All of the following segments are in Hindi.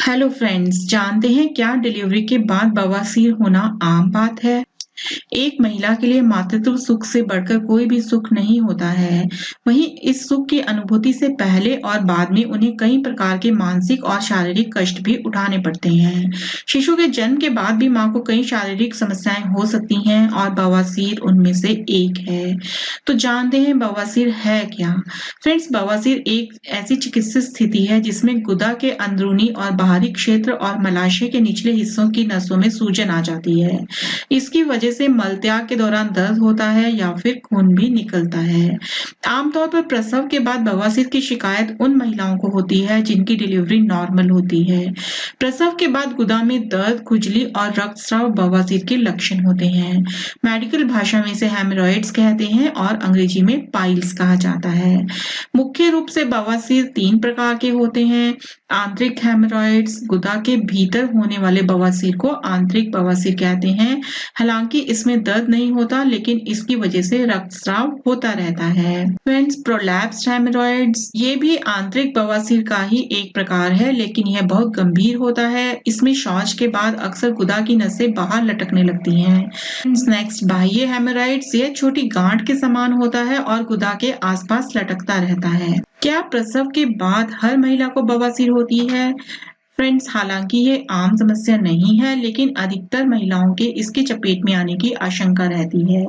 हेलो फ्रेंड्स, जानते हैं क्या डिलीवरी के बाद बवासीर होना आम बात है। एक महिला के लिए मातृत्व सुख से बढ़कर कोई भी सुख नहीं होता है। वहीं इस सुख की अनुभूति से पहले और बाद में उन्हें कई प्रकार के मानसिक और शारीरिक कष्ट भी उठाने पड़ते हैं। शिशु के जन्म के बाद भी मां को कई शारीरिक समस्याएं हो सकती हैं और बवासीर उनमें से एक है। तो जानते हैं बवासीर है क्या। फ्रेंड्स, बवासीर एक ऐसी चिकित्सीय स्थिति है जिसमें गुदा के अंदरूनी और बाहरी क्षेत्र और मलाशय के निचले हिस्सों की नसों में सूजन आ जाती है। इसकी वजह से मल त्याग के दौरान दर्द होता है या फिर खून भी निकलता है। आमतौर पर प्रसव के बाद बवासीर की शिकायत उन महिलाओं को होती है जिनकी डिलीवरी नॉर्मल होती है। प्रसव के बाद गुदा में दर्द, खुजली और रक्तस्राव बवासीर के लक्षण होते हैं। मेडिकल भाषा में इसे हेमरॉइड्स कहते हैं और अंग्रेजी में पाइल्स कहा जाता है। मुख्य रूप से बवासीर 3 प्रकार के होते हैं। आंतरिक हेमरॉइड्स, गुदा के भीतर होने वाले बवासीर को आंतरिक बवासीर कहते हैं। हालांकि इसमें दर्द नहीं होता, लेकिन इसकी वजह से रक्तस्राव होता रहता है। फ्रेंड्स, प्रोलैप्स्ड हेमरॉइड्स ये भी आंतरिक बवासीर का ही एक प्रकार है, लेकिन यह बहुत गंभीर होता है। इसमें शौच के बाद अक्सर गुदा की नसें बाहर लटकने लगती हैं। नेक्स्ट, बाह्य हेमरॉइड्स यह छोटी गांठ के समान होता है और गुदा के आसपास लटकता रहता है। क्या प्रसव के बाद हर महिला को बवासीर होती है? फ्रेंड्स, हालांकि ये आम समस्या नहीं है, लेकिन अधिकतर महिलाओं के इसकी चपेट में आने की आशंका रहती है।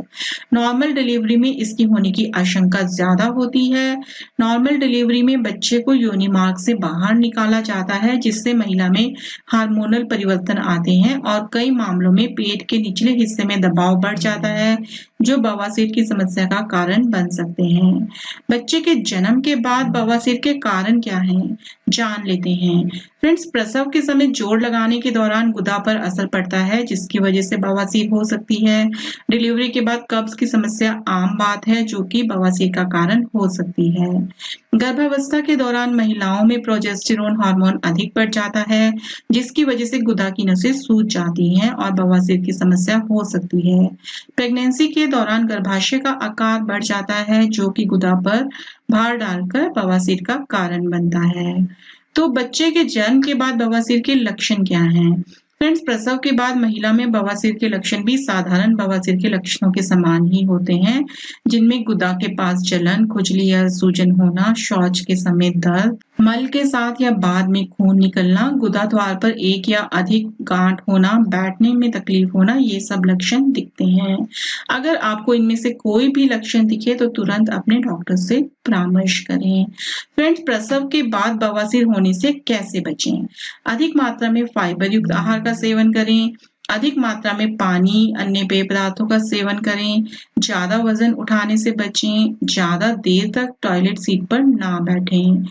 नॉर्मल डिलीवरी में इसकी होने की आशंका ज्यादा होती है। नॉर्मल डिलीवरी में बच्चे को योनि मार्ग से बाहर निकाला जाता है, जिससे महिला में हार्मोनल परिवर्तन आते हैं और कई मामलों में पेट के निचले हिस्से में दबाव बढ़ जाता है, जो बवासीर की समस्या का कारण बन सकते हैं। बच्चे के जन्म के बाद बवासीर के कारण क्या हैं, जान लेते हैं। फ्रेंड्स, प्रसव के समय जोड़ लगाने के दौरान गुदा पर असर पड़ता है, जिसकी वजह से बवासीर हो सकती है। डिलीवरी के बाद कब्ज की समस्या आम बात है, जो कि बवासीर का कारण हो सकती है। गर्भावस्था के दौरान महिलाओं में प्रोजेस्टेरोन हार्मोन अधिक बढ़ जाता है, जिसकी वजह से गुदा की नसें सूज जाती हैं और बवासीर की समस्या हो सकती है। प्रेगनेंसी के दौरान गर्भाशय का आकार बढ़ जाता है, जो कि गुदा पर भार डालकर बवासीर का कारण बनता है। तो बच्चे के जन्म के बाद बवासीर के लक्षण क्या हैं? फ्रेंड्स, प्रसव के बाद महिला में बवासीर के लक्षण भी साधारण बवासीर के लक्षणों के समान ही होते हैं, जिनमें गुदा के पास जलन, खुजली या सूजन होना, शौच के समय दर्द, मल के साथ या बाद में खून निकलना, गुदा द्वार पर एक या अधिक गांठ होना, बैठने में तकलीफ होना, ये सब लक्षण दिखते हैं। अगर आपको इनमें से कोई भी लक्षण दिखे तो तुरंत अपने डॉक्टर से परामर्श करें। फ्रेंड्स, प्रसव के बाद बवासीर होने से कैसे बचें? अधिक मात्रा में फाइबर युक्त आहार का सेवन करें। अधिक मात्रा में पानी, अन्य पेय पदार्थों का सेवन करें। ज्यादा वजन उठाने से बचें। ज्यादा देर तक टॉयलेट सीट पर ना बैठें।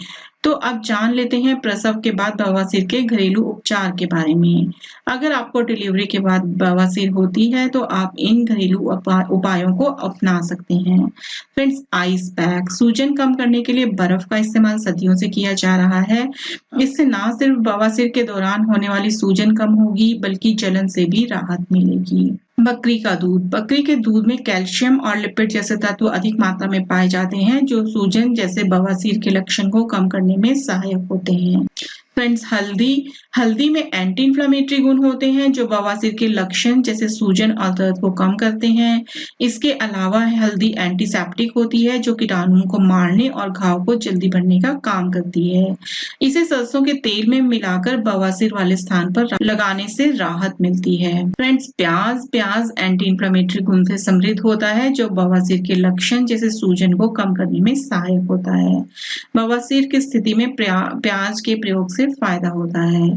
तो अब जान लेते हैं प्रसव के बाद बवासीर के घरेलू उपचार के बारे में। अगर आपको डिलीवरी के बाद बवासीर होती है तो आप इन घरेलू उपायों को अपना सकते हैं। फ्रेंड्स, आइस पैक सूजन कम करने के लिए बर्फ का इस्तेमाल सदियों से किया जा रहा है। इससे ना सिर्फ बवासीर के दौरान होने वाली सूजन कम होगी, बल्कि जलन से भी राहत मिलेगी। बकरी का दूध, बकरी के दूध में कैल्शियम और लिपिड जैसे तत्व अधिक मात्रा में पाए जाते हैं, जो सूजन जैसे बवासीर के लक्षण को कम करने में सहायक होते हैं। फ्रेंड्स, हल्दी में एंटी इंफ्लेमेटरी गुण होते हैं, जो बवासीर के लक्षण जैसे सूजन और दर्द को कम करते हैं। इसके अलावा हल्दी एंटीसेप्टिक होती है, जो कीटाणुओं को मारने और घाव को जल्दी भरने का काम करती है। इसे सरसों के तेल में मिलाकर बवासीर वाले स्थान पर लगाने से राहत मिलती है। फ्रेंड्स, प्याज एंटी इंफ्लेमेटरी गुण से समृद्ध होता है, जो बवासीर के लक्षण जैसे सूजन को कम करने में सहायक होता है। बवासीर की स्थिति में प्याज के प्रयोग से फायदा होता है।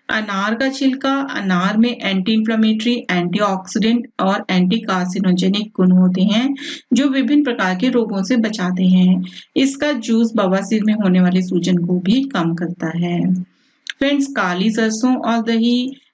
अनार का छिलका, अनार में एंटी इंफ्लेमेटरी, एंटीऑक्सीडेंट और एंटी कार्सिनोजेनिक गुण होते हैं, जो विभिन्न प्रकार के रोगों से बचाते हैं। इसका जूस बवासीर में होने वाली सूजन को भी कम करता है। फ्रेंड्स, काली सरसों और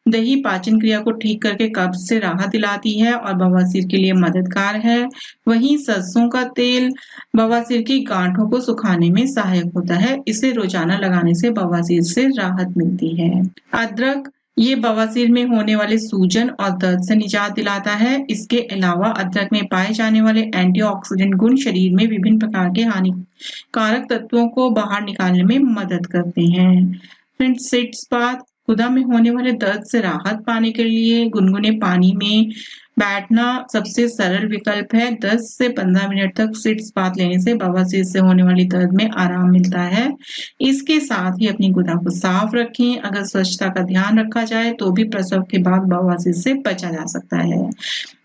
दही पाचन क्रिया को ठीक करके कब्ज से राहत दिलाती है और बवासीर के लिए मददगार है। वहीं सरसों का तेल बवासीर की गांठों को सुखाने में सहायक होता है। इसे रोजाना लगाने से बवासीर से राहत मिलती है। अदरक, ये बवासीर में होने वाले सूजन और दर्द से निजात दिलाता है। इसके अलावा अदरक में पाए जाने वाले एंटीऑक्सीडेंट गुण शरीर में विभिन्न प्रकार के हानिकारक तत्वों को बाहर निकालने में मदद करते हैं। फ्रेंड्स, सिट्स बाथ, गुदा में होने वाले दर्द से राहत पाने के लिए गुनगुने पानी में बैठना सबसे सरल विकल्प है। 10 से 15 मिनट तक सिट्स बाथ लेने से बवासीर से होने वाली दर्द में आराम मिलता है। इसके साथ ही अपनी गुदा को साफ रखें। अगर स्वच्छता का ध्यान रखा जाए तो भी प्रसव के बाद बवासीर से बचा जा सकता है।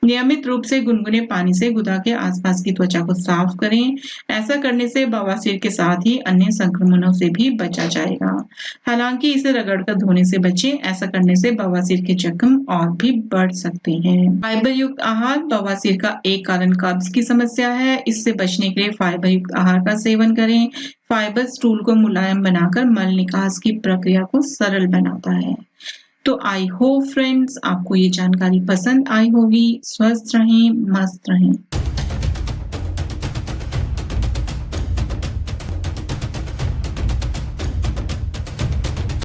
नियमित रूप से गुनगुने पानी से गुदा के आसपास की त्वचा को साफ करें। ऐसा करने से बवासीर के साथ ही अन्य संक्रमणों से भी बचा जाएगा। हालांकि इसे रगड़कर धोने से बचें, ऐसा करने से बवासीर के जख्म और भी बढ़ सकते हैं। फाइबर युक्त आहार बवासीर का एक कारण कब्ज की समस्या है। इससे बचने के लिए फाइबर युक्त आहार का सेवन करें। फाइबर स्टूल को मुलायम बनाकर मल निकास की प्रक्रिया को सरल बनाता है। तो आई होप फ्रेंड्स आपको ये जानकारी पसंद आई होगी। स्वस्थ रहें, मस्त रहें।